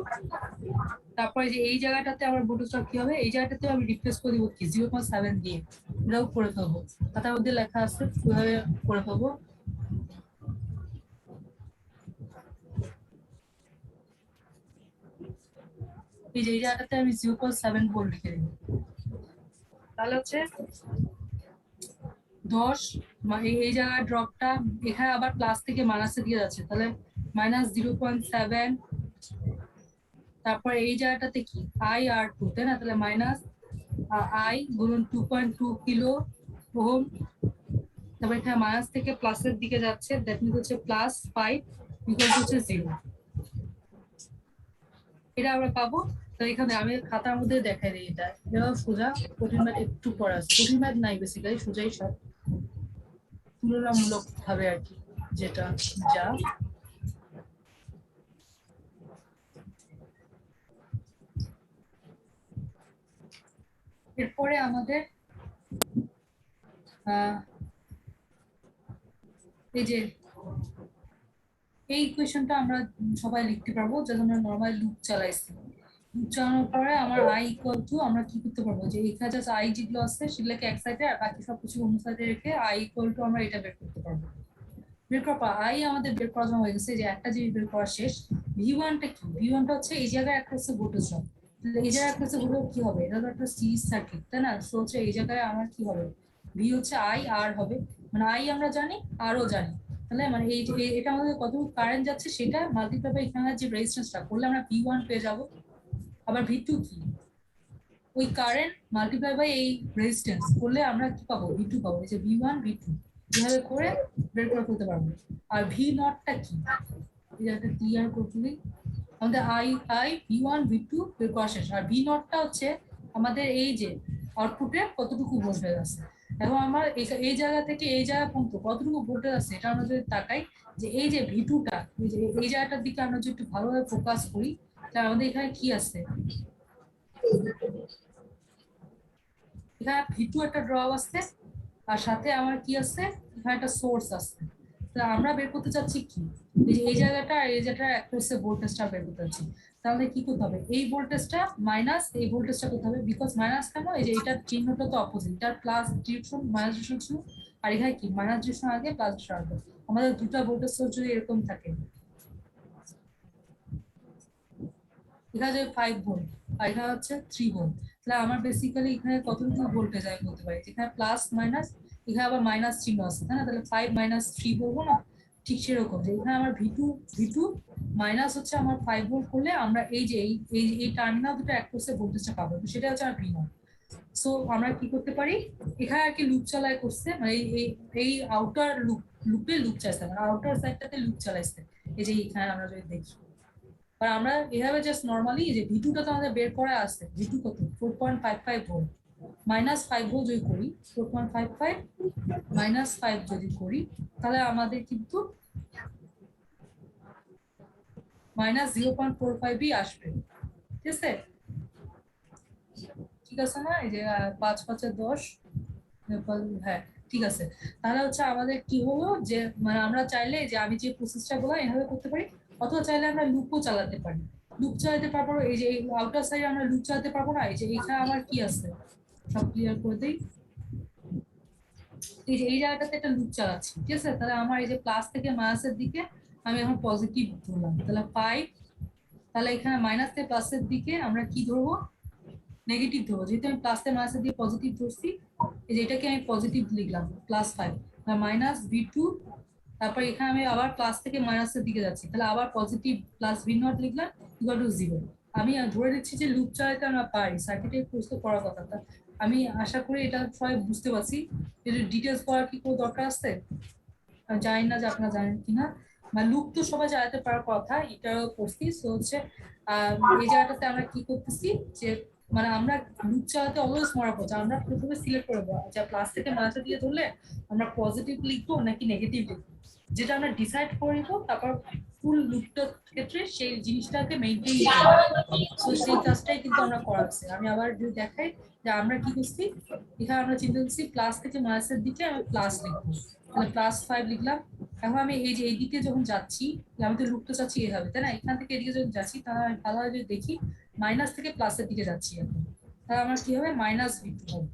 তারপরে যে এই জায়গাটাতে আমার ভোল্টেজটা কি হবে, এই জায়গাটাতে আমি রিপ্লেস করে দিব কি 0.7 দিয়ে, এটাও করে ফেলবো, তার মধ্যে লেখা আছে কিভাবে করে ফেলবো। এই যে এই জায়গাটাতে আমি 0.7 ভোল্ট লিখে দেব, তাহলে হচ্ছে 10 এই জায়গার ড্রপটা এখানে আবার প্লাস থেকে মাইনাসে দিয়ে যাচ্ছে, তাহলে -0.7 তারপরে এই জায়গাটাতে কি আই আর টু, তাই না? তাহলে মাইনাস আই গুণন 2.2 কিলো ওহম। তারপর এখানে মাইনাস থেকে প্লাসের দিকে যাচ্ছে, দ্যাট মিনস হচ্ছে +5 ইকুয়াল টু হচ্ছে 0। এটা আমরা পাবো। তো এখানে আমি খাতার মধ্যে দেখাই দিই এটা সোজা, কঠিন ম্যাথ একটু পড়া আছে, কঠিন ম্যাথ নাই বেসিক্যালি, সোজাই সব তুলনামূলক ভাবে আর কি, যেটা যা এরপরে আমাদের এই যে এই ইকুয়েশনটা আমরা সবাই লিখতে পারবো, যেটা আমরা নরমাল লুপ চালাইছি। লুপ চালানোর পরে আমার আই ইকুয়াল টু আমরা কি করতে পারবো, যে এখানে জাস্ট আই যেগুলো আছে সেগুলোকে এক সাইডে আর বাকি সবকিছু অন্য সাইডে রেখে আই ইকুয়াল টু আমরা এটা বের করতে পারবো। বের করার পর আই আমাদের বের করা জমা হয়ে গেছে, যে একটা জিনিস বের করা শেষ। ভি1টা কি, ভি1টা হচ্ছে এই জায়গায় একটা হচ্ছে ভোল্টেজ ড্রপ, এই জায়গায় একটা হচ্ছে ভোল্টেজ কি হবে, এটা তো একটা সিরিজ সার্কিট, তাই না? সো হচ্ছে এই জায়গায় আমার কি হবে, ভি হচ্ছে আই আর হবে, মানে আই আমরা জানি আরও জানি, তাহলে মানে এই যে এটা আমাদের কতটুকু কারেন্ট যাচ্ছে সেটা মাল্টিপ্লাই বাই এখানে যে রেজিস্ট্যান্সটা করলে আমরা ভি1 পেয়ে যাব। আবার ভি2 কি, ওই কারেন্ট মাল্টিপ্লাই বাই এই রেজিস্ট্যান্স করলে আমরা কি পাবো, ভি2 পাবো। এই যে ভি1 ভি2 এভাবে করে বের করে ফেলতে পারবো। আর ভি নটটা কি, এটা ক্লিয়ার করতে আমাদের আই ভি1 ভি2 বের করা শেষ। আর ভি নটটা হচ্ছে আমাদের এই যে আউটপুটে কতটুকু ভোল্টেজ আছে, এবং আমার এই জায়গা থেকে এই জায়গা পর্যন্ত কতটুকু ভোল্টেজ আছে এটা আমরা যদি তাকাই, যে এই যে ভি2টা এই জায়গাটার দিকে আমরা যদি একটু ভালোভাবে ফোকাস করি, তাহলে আমাদের এখানে কি আছে, এখানে ভি2 একটা ড্রপ আছে, আর সাথে আমার কি আছে, এখানে একটা সোর্স আছে। তাহলে আমরা বের করতে চাচ্ছি কি, এই জায়গাটা আর এই জায়গাটা একটা হচ্ছে ভোল্টেজটা বের করতে চাচ্ছি। তাহলে কি করতে হবে, এই ভোল্টেজটা মাইনাস এই ভোল্টেজটা করতে হবে, বিকজ মাইনাস কেন, এই যে এটার চিহ্নটা তো অপোজিট, এটার প্লাস ডিরেকশন মাইনাস ডিরেকশন ছিল, আর এখানে কি মাইনাস ডিরেকশন আগে প্লাস ডিরেকশন আগে। আমাদের দুটো ভোল্টেজ সোর্স যদি এরকম থাকে, এখানে যে 5 ভোল্ট আর এখানে হচ্ছে 3 ভোল্ট, তাহলে আমার বেসিক্যালি এখানে কতটুকু ভোল্টেজ আমি বলতে পারি, এখানে প্লাস মাইনাস, এখানে আবার মাইনাস চিহ্ন আছে, তাই না? তাহলে 5 মাইনাস 3 বলবো না, ঠিক সেরকম যে এখানে আমার ভি টু মাইনাস হচ্ছে আমার 5 ভোল্ট করলে আমরা এই যে এই টার্মিনাল দুটো এক কোর্সে ভোল্টেজটা পাবো, তো সেটা হচ্ছে আমার ভি নট। সো আমরা কি করতে পারি, এখানে আর কি লুপ চালায় করছে, মানে এই আউটার লুপে লুপ চালাইছে, মানে আউটার সাইডটাতে লুপ চালাইছে। এই যে এখানে আমরা যদি দেখি, আর আমরা এভাবে জাস্ট নরমালি যে ভি2টা তো আমাদের বের করা আছে, ভি2 কত 4.55 ভোল্ট, মাইনাস 5 ভোল্ট যদি করি, 4.55 মাইনাস 5 যদি করি, তাহলে আমাদের কিন্তু মাইনাস 0.45ই আসবে। ঠিক আছে, ঠিক আছে না? এই যে 5 5 10, হ্যাঁ ঠিক আছে। তাহলে হচ্ছে আমাদের কি হলো, যে মানে আমরা চাইলে যে আমি যে প্রসেসটা বললাম এভাবে করতে পারি, অথবা চাইলে আমরা লুপও চালাতে পারি। লুপ চালাতে পারবো, এই যে আউটার সাইডে আমরা লুপ চালাতে পারবো না, এই যে এখানে আমার কি আছে সব ক্লিয়ার করে দিই। এই যে এই জায়গাটাতে একটা লুপ চালাচ্ছি, ঠিক আছে? তাহলে আমার এই যে প্লাস থেকে মাইনাসের দিকে আমি এখন পজিটিভ ধরলাম, তাহলে 5, তাহলে এখানে মাইনাস থেকে প্লাসের দিকে আমরা কি ধরবো, নেগেটিভ ধরবো, যেহেতু আমি প্লাস থেকে মাইনাসের দিকে পজিটিভ ধরছি, এই যে এটাকে আমি পজিটিভ লিখলাম +5 মাইনাস ভি2, তারপর এখানে আমি আবার প্লাস থেকে মাইনাসের দিকে যাচ্ছি, তাহলে আবার পজিটিভ প্লাস ভি নট লিখলাম ইকুয়াল টু 0। আমি ধরে নিচ্ছি যে লুপ চালাতে আমরা পারি, সার্কিটের প্রস্তুত করার কথা, আমি আশা করি এটা সবাই বুঝতে পারছি। এর ডিটেলস করার কি কোনো দরকার আছে, আমি জানি না যে আপনারা জানেন কিনা, মানে লুপ তো সবাই চালাতে পারার কথা, এটাও করছি। সো হচ্ছে এই জায়গাটাতে আমরা কি করতেছি, যে মানে আমরা লুপ চালাতে অলওয়েজ মনে রাখবো যে আমরা প্রথমে সিলেক্ট করবো যে প্লাস থেকে মাইনাসে দিয়ে ধরলে আমরা পজিটিভ লিখবো নাকি নেগেটিভ লিখবো, যেটা আমরা ডিসাইড করে নিবো, তারপর ফুল লুপটার ক্ষেত্রে সেই জিনিসটাকে মেইনটেইন করবো। তো সেই কাজটাই কিন্তু আমরা করাচ্ছি। আমি আবার যদি দেখাই যে আমরা কি করছি, এখানে আমরা চিন্তা করছি প্লাস থেকে মাইনাসের দিকে আমি প্লাস লিখবো, তাহলে +5 লিখলাম। এখন আমি এই যে এইদিকে যখন যাচ্ছি, আমি তো লুপটা চাচ্ছি এভাবে, তাই না? এখান থেকে এদিকে যখন যাচ্ছি, তাহলে আমি ভালোভাবে যদি দেখি মাইনাস থেকে প্লাসের দিকে যাচ্ছি এখন, তাহলে আমার কি হবে মাইনাস ভি2 হবে।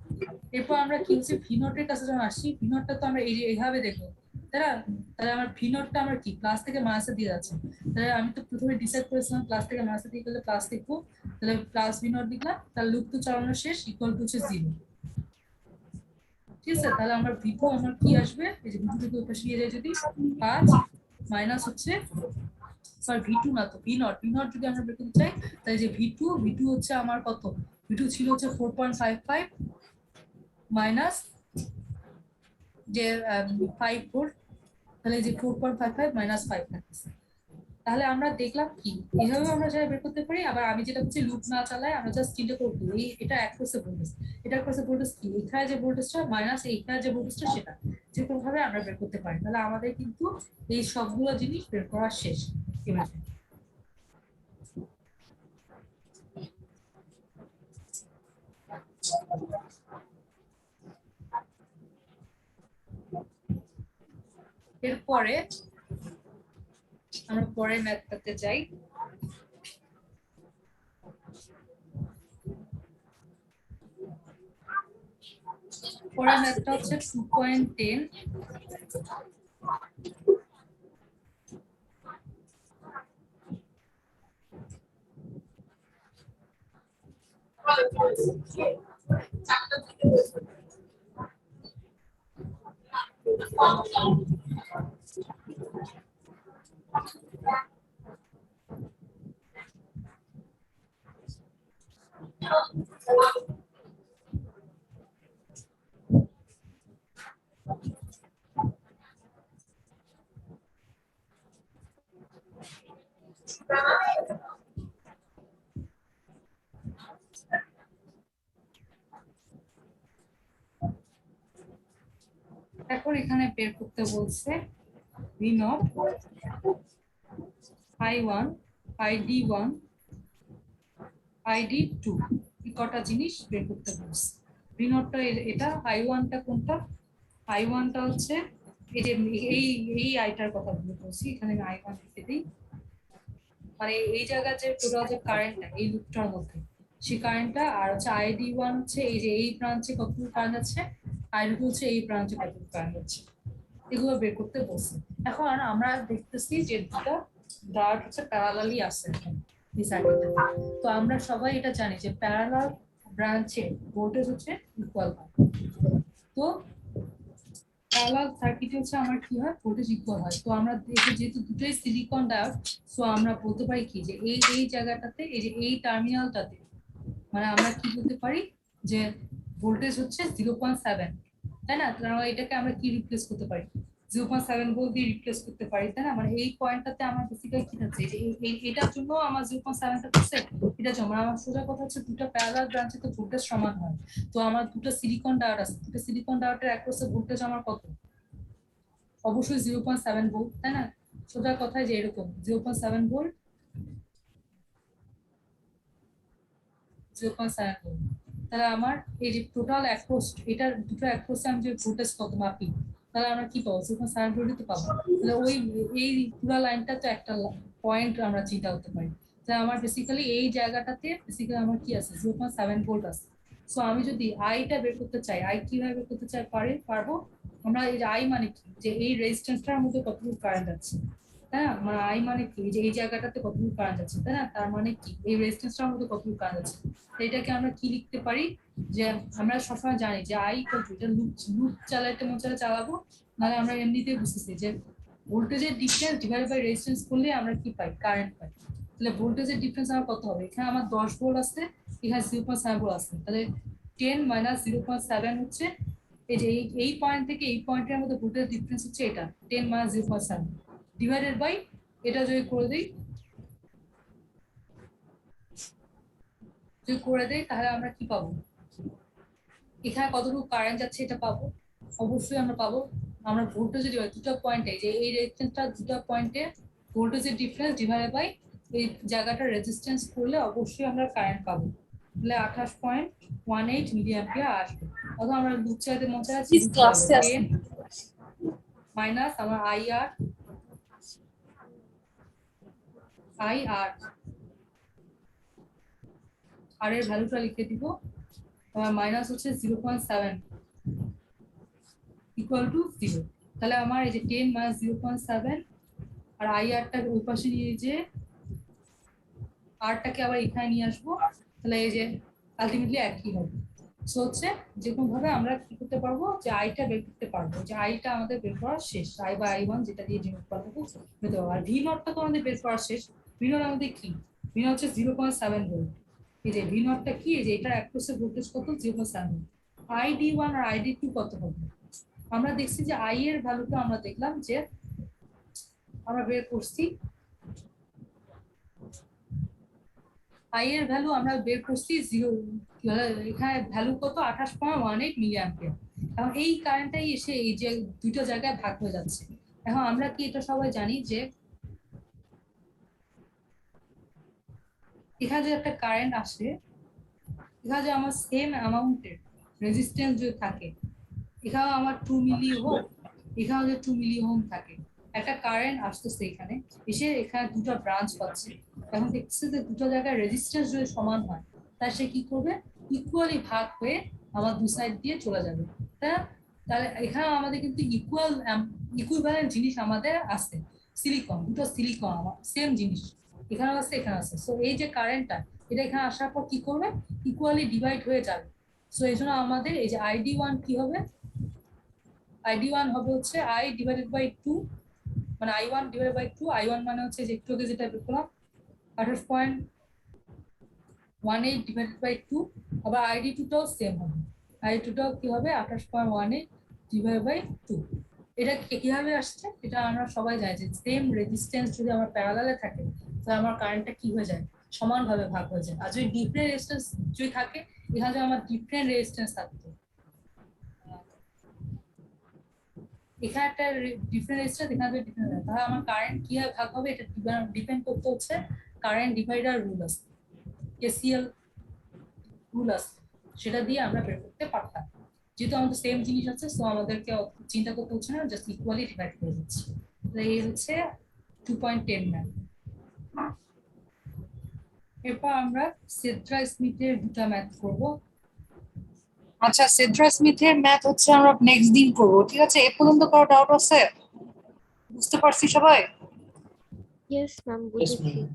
এরপর আমরা কি হচ্ছে ভি নটের কাছে যখন আসি, ভি নটটা তো আমরা এই যে এইভাবে দেখবো, তাই না? তাহলে আমার ভি নটটা আমার কি প্লাস থেকে মাইনাসের দিয়ে যাচ্ছে, তাহলে আমি তো প্রথমে ডিসাইড করেছিলাম প্লাস থেকে মাইনাসের দিকে গেলে প্লাস লিখবো, তাহলে প্লাস ভি নট লিখলাম, তাহলে লুপ তো চালানো শেষ, ইকুয়াল টু হচ্ছে 0। ঠিক আছে, তাহলে আমার ভি2 আমার কি আসবে, এই যে ভি2 থেকে পাশে নিয়ে যায় যদি 5 মাইনাস হচ্ছে সরি ভি টু না তো ভি নট যদি আমরা বের করতে চাই তাহলে যে ভি টু হচ্ছে আমার কত, ভি টু ছিল হচ্ছে 4.55 মাইনাস যে 5 ভোল্ট, তাহলে যে 4.55 মাইনাস 5 থাকছে। তাহলে আমরা দেখলাম কি এইভাবে আমরা যা বের করতে পারি। আবার আমি যেটা হচ্ছে লুপ না চালাই, আমরা জাস্ট চিন্তা করবো এই এটা অ্যাক্রসে ভোল্টেজ, এটা অ্যাক্রসে ভোল্টেজ কি, এখানে যে ভোল্টেজটা মাইনাস এইখানে যে ভোল্টেজটা সেটা যে কোনো ভাবে আমরা বের করতে পারি। তাহলে আমাদের কিন্তু এই সবগুলো জিনিস বের করা শেষ এভাবে। এরপরে আমরা পরের ম্যাথটাতে যাই। পরের ম্যাথটা হচ্ছে 2.10। এখন এখানে বের করতে বলছে V naught, I1, ID1, ID2 এই কটা জিনিস বের করতে বলছে। ভি নটটা এটা, I1টা কোনটা, I1টা হচ্ছে এই যে এই আইটার কথা বলছি, এখানে I1 লিখে দিই, মানে এই জায়গা যে টোটাল যে কারেন্টটা এই লুপটার মধ্যে সেই কারেন্টটা, আর হচ্ছে ID1 হচ্ছে এই যে এই ব্রাঞ্চে কতটুকু কারেন্ট আছে, ID2 হচ্ছে এই ব্রাঞ্চে কতটুকু কারেন্ট আছে, এগুলো বের করতে বলছে। এখন আমরা দেখতেছি যে দুটো ডাট হচ্ছে প্যারালালি আছে এই সার্কিটে। তো আমরা সবাই এটা জানি যে প্যারালাল ব্রাঞ্চে ভোল্টেজ হচ্ছে ইকুয়াল হয়। তো প্যারালাল সার্কিটে হচ্ছে আমার কি হয়, ভোল্টেজ ইকুয়াল হয়। তো আমরা যেহেতু দুটোই সিলিকন ডায়োড, সো আমরা বলতে পারি কি যে এই জায়গাটাতে এই যে এই টার্মিনালটাতে মানে আমরা কি বলতে পারি যে ভোল্টেজ হচ্ছে 0.7, তাই না? তাহলে এটাকে আমরা কি রিপ্লেস করতে পারি, 0.7 ভোল্ট দিয়ে রিপ্লেস করতে পারি, তাই না? মানে এই পয়েন্টটাতে আমার বেসিক্যালি কি থাকছে, যে এটার জন্য আমার 0.7 থাকছে, এটার জন্য আমার সোজা কথা হচ্ছে দুটো প্যারালাল ব্রাঞ্চে তো ভোল্টেজ সমান হয়। তো আমার দুটো সিলিকন ডায়োড আছে, দুটো সিলিকন ডায়োডের অ্যাক্রসে ভোল্টেজ আমার কত, অবশ্যই 0.7 ভোল্ট, তাই না? সোজা কথায় যে এরকম 0.7 ভোল্ট, 0.7 ভোল্ট। তাহলে আমার এই যে টোটাল অ্যাক্রস, এটার দুটো অ্যাক্রসে আমি যে ভোল্টেজ কত মাপি, তাহলে আমরা কি পাবো, 0.7 ভোল্টই তো পাবো। তাহলে ওই এই পুরো লাইনটা তো একটা পয়েন্ট আমরা চিন্তা করতে পারি। তাহলে আমার বেসিক্যালি এই জায়গাটাতে বেসিক্যালি আমার কি আছে, 0.7 ভোল্ট আছে। সো আমি যদি আইটা বের করতে চাই, আই কিভাবে বের করতে চাই পারবো আমরা, এই যে আই মানে কি, যে এই রেজিস্ট্যান্সটার মধ্যে কতটুকু কারেন্ট আছে, তাই না? মানে আই মানে কি, যে এই জায়গাটাতে কতটুকু কারেন্ট আছে, তাই না? তার মানে কি এই রেজিস্ট্যান্সটার মধ্যে কতটুকু কারেন্ট আছে। এটাকে আমরা কি লিখতে পারি, যে আমরা সবসময় জানি যে আই ইকুয়াল টু, এটা লুপ চালাইতে মন চাইলে চালাবো, নাহলে আমরা এমনিতেই বুঝতেছি যে ভোল্টেজের ডিফারেন্স ডিভাইড বাই রেজিস্ট্যান্স করলে আমরা কি পাই, কারেন্ট পাই। তাহলে ভোল্টেজের ডিফারেন্স আমার কত হবে, এখানে আমার 10 ভোল্ট আছে, এখানে 0.7 ভোল্ট আছে, তাহলে 10 মাইনাস 0.7 হচ্ছে এই যে এই পয়েন্ট থেকে এই পয়েন্টের মধ্যে ভোল্টেজ ডিফারেন্স হচ্ছে এটা 10 মাইনাস 0.7 ডিভাইডেড বাই এটা যদি করে দিই, তাহলে আমরা কি পাবো, এখানে কতটুকু কারেন্ট যাচ্ছে এটা পাবো, অবশ্যই আমরা পাবো। আমরা ভোল্টেজের দুটো পয়েন্টে, যে এই রেজিস্ট্যান্সটা দুটো পয়েন্টে ভোল্টেজের ডিফারেন্স ডিভাইডেড বাই এই জায়গাটা রেজিস্ট্যান্স করলে অবশ্যই আমরা কারেন্ট পাবো। তাহলে 28.18 মিলি অ্যাম্পিয়ার আসবে। অথবা আমরা লুপ চাইতে মন চাইছে মাইনাস আমার আইআর আর এর ভ্যালুটা লিখে দিব, আমার মাইনাস হচ্ছে 0.7 ইকুয়াল টু 0। তাহলে আমার এই যে 10 মাইনাস 0.7 আর আইআরটা ওই পাশে নিয়ে যে আরটাকে আবার এখানে নিয়ে আসবো, তাহলে এই যে আলটিমেটলি একই হবে। সো হচ্ছে যে কোনো ভাবে আমরা কি করতে পারবো যে আইটা বের করতে পারবো, যে আইটা আমাদের বের করা শেষ, আই বা আই ওয়ান যেটা দিয়ে ডিনোট করা হবে বের করতে পারবো। আর ভি নটটা তো আমাদের বের করা শেষ। ভি নট আমাদের কি, ভি নট হচ্ছে 0.7 ভোল্ট। এই যে ভি নটটা কি, এই যে এটা অ্যাক্রোসের ভোল্টেজ কত 0.7। আইডি ওয়ান আর আইডি টু কত হবে, আমরা দেখছি যে আই এর ভ্যালুটা আমরা দেখলাম যে আমরা বের করছি, আই এর ভ্যালু আমরা বের করছি 0, এখানে ভ্যালু কত 28.18 মিলি অ্যাম্পিয়ার। এখন এই কারেন্টটাই এসে এই যে দুটো জায়গায় ভাগ হয়ে যাচ্ছে। এখন আমরা কি এটা সবাই জানি যে এখানে যে একটা কারেন্ট আসে, এখানে যে আমার সেম অ্যামাউন্টের রেজিস্ট্যান্স যদি থাকে, এখানে আমার 2 মিলি ওহম, এখানে যে 2 মিলি ওহম থাকে, একটা কারেন্ট আসতেছে এখানে এসে এখানে দুটো ব্রাঞ্চ পাচ্ছে। এখন দেখছে যে দুটো জায়গায় রেজিস্ট্যান্স যদি সমান হয় তাহলে সে কি করবে, ইকুয়ালি ভাগ হয়ে আমার দু সাইড দিয়ে চলে যাবে। তাহলে এখানে আমাদের কিন্তু ইকুইভ্যালেন্ট জিনিস আমাদের আছে, সিলিকন, দুটো সিলিকন আমার সেম জিনিস এখানে আছে এখানে আছে। সো এই যে কারেন্টটা এটা এখানে আসার পর কি করবে, ইকুয়ালি ডিভাইড হয়ে যাবে। সো এই জন্য আমাদের এই যে আইডি ওয়ান কি হবে, আইডি ওয়ান হবে হচ্ছে আই ডিভাইডেড বাই 2, মানে I one divided by 2। I one মানে হচ্ছে যে একটু আগে যেটা বের করলাম 28.18 ডিভাইডেড বাই 2। আবার আইডি টুটাও সেম হবে, আইডি টুটাও কি হবে 28.18 ডিভাইডেড বাই 2। এটা কিভাবে আসছে, এটা আমরা সবাই জানি যে সেম রেজিস্ট্যান্স যদি আমার প্যারালালে থাকে তাহলে আমার কারেন্টটা কি হয়ে যায়, সমানভাবে ভাগ হয়ে যায়। আর যদি ডিফারেন্ট রেজিস্ট্যান্স যদি থাকে, এখানে যদি আমার ডিফারেন্ট রেজিস্ট্যান্স থাকতো, এখানে একটা ডিফারেন্ট রেজিস্ট্যান্স এখানে ডিফারেন্ট, তাহলে আমার কারেন্ট কিভাবে ভাগ হবে এটা ডিপেন্ড করতে হচ্ছে কারেন্ট ডিভাইডার রুল আছে, কেসিএল রুল আছে, সেটা দিয়ে আমরা বের করতে পারতাম। যেহেতু আমাদের সেম জিনিস আছে সো আমাদেরকে চিন্তা করতে হচ্ছে না, জাস্ট ইকুয়ালি ডিভাইড করে দিচ্ছি। এই হচ্ছে 2.10 ম্যাম। এরপর আমরা সেড্রা স্মিথের দুটো ম্যাথ করব। আচ্ছা, সেড্রা স্মিথের ম্যাথ হচ্ছে আমরা নেক্সট দিন করবো, ঠিক আছে? এ পর্যন্ত কারো ডাউট আছে? বুঝতে পারছি সবাই? ইয়েস ম্যাম, Yes, বুঝেছি। ma'am.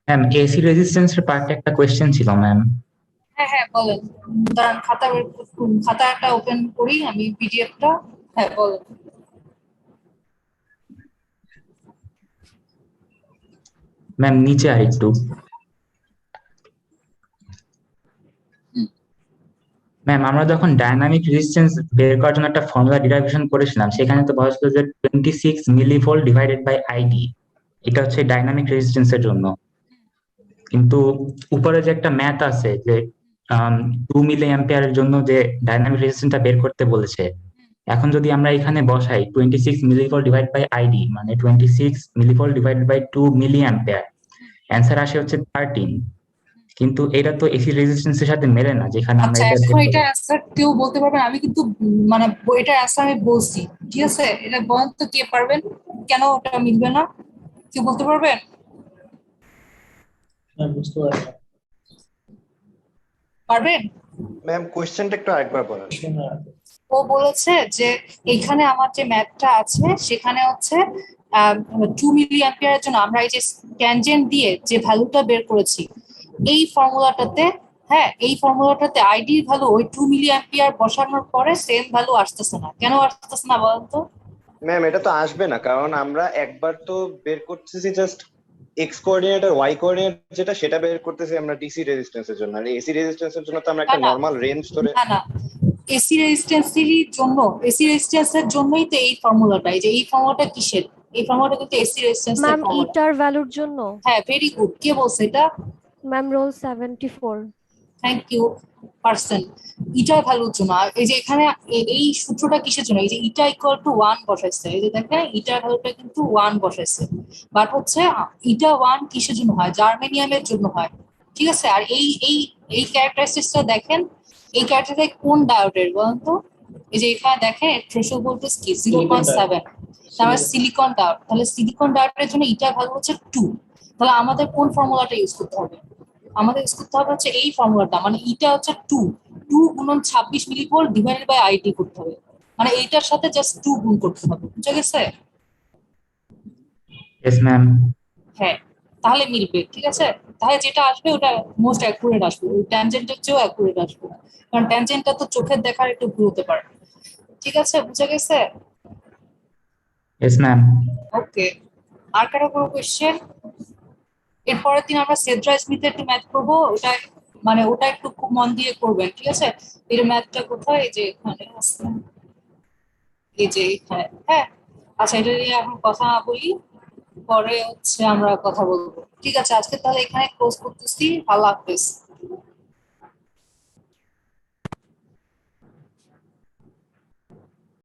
ম্যাম এসি রেজিস্ট্যান্সের পার্টে একটা কোয়েশ্চেন ছিল ম্যাম। হ্যাঁ হ্যাঁ বলেন, দাঁড়ান খাতা একটা ওপেন করি আমি, পিডিএফটা। হ্যাঁ বলেন। ম্যাম নিচে আর একটু। ম্যাম আমরা যখন ডাইনামিক রেজিস্ট্যান্স বের করার জন্য একটা ফর্মুলা ডিরাইভেশন করেছিলাম, সেখানে তো বলা ছিল যে 26 মিলিভোল্ট ডিভাইডেড বাই আইডি, এটা হচ্ছে ডাইনামিক রেজিস্ট্যান্সের জন্য। কিন্তু উপরে যে একটা ম্যাথ আছে যে 2 মিলি অ্যাম্পিয়ারের জন্য যে ডাইনামিক রেজিস্ট্যান্সটা বের করতে বলেছে, এখন যদি আমরা এখানে বসাই 26 মিলিভোল্ট ডিভাইড বাই আইডি মানে 26 millivolt divide by 2 milli ampere, answer আসে হচ্ছে 13। কিন্তু এটা তো এসি রেজিস্ট্যান্সের সাথে মেলে না, যেখানে আমরা আচ্ছা, এটা এখন এটা অ্যান্সার কেউ বলতে পারবেন? আমি কিন্তু মানে এটার অ্যান্সার আমি বলছি, ঠিক আছে? এটা বলেন তো কে পারবেন, কেন ওটা মিলবে না? কেউ বলতে পারবেন? Ma'am, বুঝতে পারলাম। পারবেন? ম্যাম কোয়েশ্চেনটা একটু আরেকবার বলেন। শোনা, ও বলেছে যে এখানে আমার যে ম্যাথটা আছে সেখানে হচ্ছে 2 মিলি অ্যাম্পিয়ারের জন্য আমরা এই যে ট্যানজেন্ট দিয়ে যে ভ্যালুটা বের করেছি এই ফর্মুলাটাতে, হ্যাঁ এই ফর্মুলাটাতে আইডির ভ্যালু ওই 2 মিলি অ্যাম্পিয়ার বসানোর পরে সেম ভ্যালু আসতেছে না। কেন আসতেছে না বলেন তো? ম্যাম এটা তো আসবে না, কারণ আমরা একবার তো বের করতেছি জাস্ট এক্স কোঅর্ডিনেট আর ওয়াই কোঅর্ডিনেট যেটা, সেটা বের করতেছি আমরা ডিসি রেজিস্ট্যান্সের জন্য। আর এসি রেজিস্ট্যান্সের জন্য তো আমরা একটা না, না। নরমাল রেঞ্জ ধরে। না না, এসি রেজিস্ট্যান্সের জন্যই তো এই ফর্মুলাটা, এই যে এই ফর্মুলাটা কিসের, এই ফর্মুলাটা কিন্তু এসি রেজিস্ট্যান্সের ম্যাম ফর্মুলা। ইটার ভ্যালুর জন্য। হ্যাঁ ভেরি গুড, কে বলছে এটা? Ma'am roll 74। Thank you person. ইটার ভ্যালুর জন্য। আর এই যে এখানে এই সূত্রটা কিসের জন্য, এই যে ইটা ইকুয়াল টু 1 বসাইছে, এই যে দেখেন ইটার ভ্যালুটা কিন্তু 1 বসাইছে, বাট হচ্ছে ইটা 1 কিসের জন্য হয়, জার্মেনিয়ামের জন্য হয়, ঠিক আছে? আর এই এই এই ক্যারেক্টারিস্টিক্সটা দেখেন, এই ক্যারেক্টারিস্টিক কোন ডায়োডের বলেন তো? এই যে এখানে দেখেন থ্রেশহোল্ড ভোল্টেজ কি 0.7, তারপর সিলিকন ডায়োড। তাহলে সিলিকন ডায়োডের জন্য ইটার ভ্যালু হচ্ছে 2। তাহলে আমাদের কোন ফর্মুলাটা ইউজ করতে হবে? আমাদের ইউজ করতে হবে হচ্ছে এই ফর্মুলাটা, মানে এটা হচ্ছে 2 গুণন 26 মিলিভোল্ট ডিভাইডেড বাই আইটি করতে হবে, মানে এইটার সাথে জাস্ট 2 গুণ করতে হবে, বুঝা গেছে? Yes ma'am. হ্যাঁ, তাহলে মিলবে, ঠিক আছে? তাহলে যেটা আসবে ওটা মোস্ট অ্যাকুরেট আসবে, ওই ট্যানজেন্টের চেয়েও অ্যাকুরেট আসবে, কারণ ট্যানজেন্টটা তো চোখের দেখার একটু ভুল হতে পারে। ঠিক আছে, বুঝে গেছে? Yes ma'am. ওকে, আর কারো কোনো কোয়েশ্চেন? এরপরের দিন আমরা সেড্রা স্মিথের একটু ম্যাথ করবো, ওটা মানে ওটা একটু খুব মন দিয়ে করবেন, ঠিক আছে? এর ম্যাথটা কোথায়? এই যে এখানে আছে, এই যে এখানে। হ্যাঁ, আচ্ছা, এটা নিয়ে এখন কথা না বলি, পরে হচ্ছে আমরা কথা বলবো। ঠিক আছে, আজকে তাহলে এখানে ক্লোজ করতেছি। আল্লাহ হাফেজ।